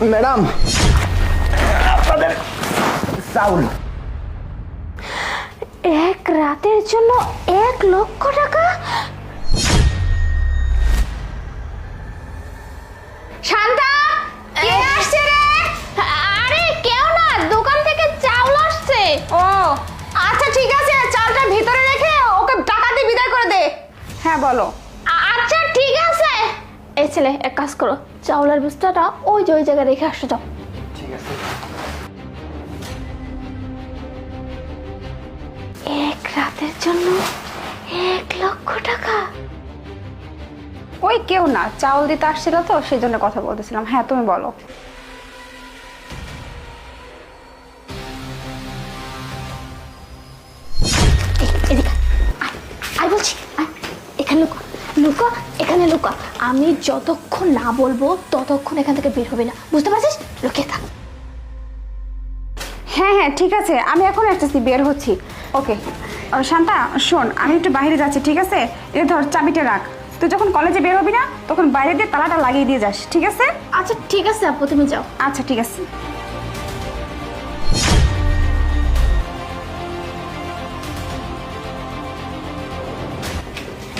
Madam, আপনাদের চাউল। এক রাতের জন্য 1,00,000 টাকা? শান্তা, কে আসছে রে? আরে কেউ না, দোকান থেকে চাউল আসছে। ও আচ্ছা ঠিক আছে, চালটা ভিতরে রেখে ওকে টাকা দিয়ে বিদায় করে দে। হ্যাঁ বলো। আচ্ছা ঠিক আছে। এই ছেলে, এক কাজ করো, চাউলের বস্তাটা ওই যে ওই জায়গায় রেখে আসো যাও। ঠিক আছে। এক রাতের জন্য 1,00,000 টাকা? ওই কেউ না, চাউল দিতে আসছিল তো সেই জন্য কথা বলতেছিলাম। হ্যাঁ তুমি বলো। এদিকে আয় বলছি, এখানে লুকো, লুকো এখানে লুকো। আমি যতক্ষণ না বলবো ততক্ষণ এখান থেকে বের হবে না, বুঝতে পারছিস? লুকিয়ে থাক। হ্যাঁ হ্যাঁ ঠিক আছে, আমি এখন আসতেছি, বের হচ্ছি। ওকে শান্তা শোন, আমি একটু বাইরে যাচ্ছি, ঠিক আছে? এ ধর চাবিটা রাখ। তুই যখন কলেজে বের হবি না তখন বাইরে দিয়ে তালাটা লাগিয়ে দিয়ে যাস, ঠিক আছে? আচ্ছা ঠিক আছে আপু, তুমি যাও। আচ্ছা ঠিক আছে।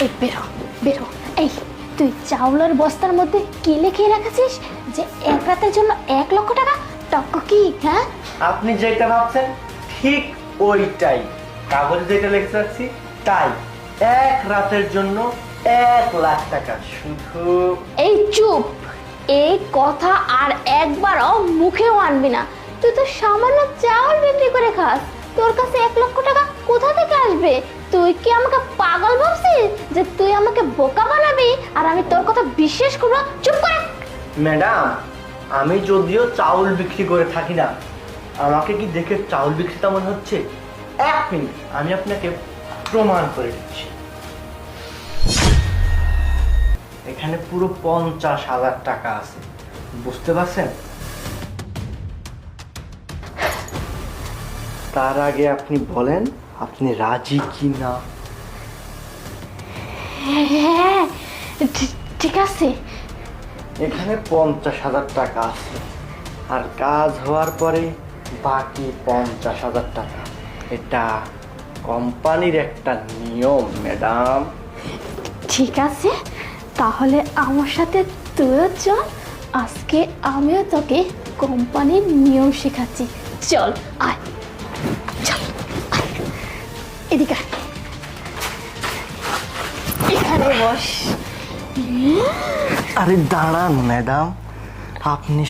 এই বেরো বেরো। এই তুই চাউলের বস্তার মধ্যে কি লিখে রেখেছিস যে এক রাতের জন্য 1,00,000 টাকা? টাকা কি? হ্যাঁ আপনি যেটা ভাবছেন ঠিক ওইটাই, কাগজে যেটা লিখে রাখছি তাই। এক রাতের জন্য 1,00,000 টাকা শুধু। এই চুপ, এই কথা আর একবারও মুখেও আনবি না। তুই তো সামান্য চাউল বিক্রি করে খাস, তোর কাছে 1,00,000 টাকা কোথা থেকে আসবে? তুই কি আমাকে পাগল ভাবছিস যে তুই আমাকে বোকা বানাবি আর আমি তোর কথা বিশ্বাস করবো? চুপ করে। ম্যাডাম, আমি যদিও চাউল বিক্রি করে থাকি না, আমাকে কি দেখে চাউল বিক্রেতা মনে হচ্ছে? 1 মিনিট, আমি আপনাকে প্রমাণ করে দিচ্ছি। এখানে পুরো 50,000 টাকা আছে, বুঝতে পারছেন? তার আগে আপনি বলেন আপনি রাজি কি না। হ্যাঁ ঠিক আছে। এখানে 50,000 টাকা আছে, আর কাজ হওয়ার পরে বাকি 50,000 টাকা। এটা কোম্পানির একটা নিয়ম ম্যাডাম। ঠিক আছে, তাহলে আমার সাথে তুইও চল, আজকে আমিও তোকে কোম্পানির নিয়ম শেখাচ্ছি। চল আয়, চল আয়। এদিকে আয়। এখানে বস। আরে দাঁড়ান ম্যাডাম, আপনি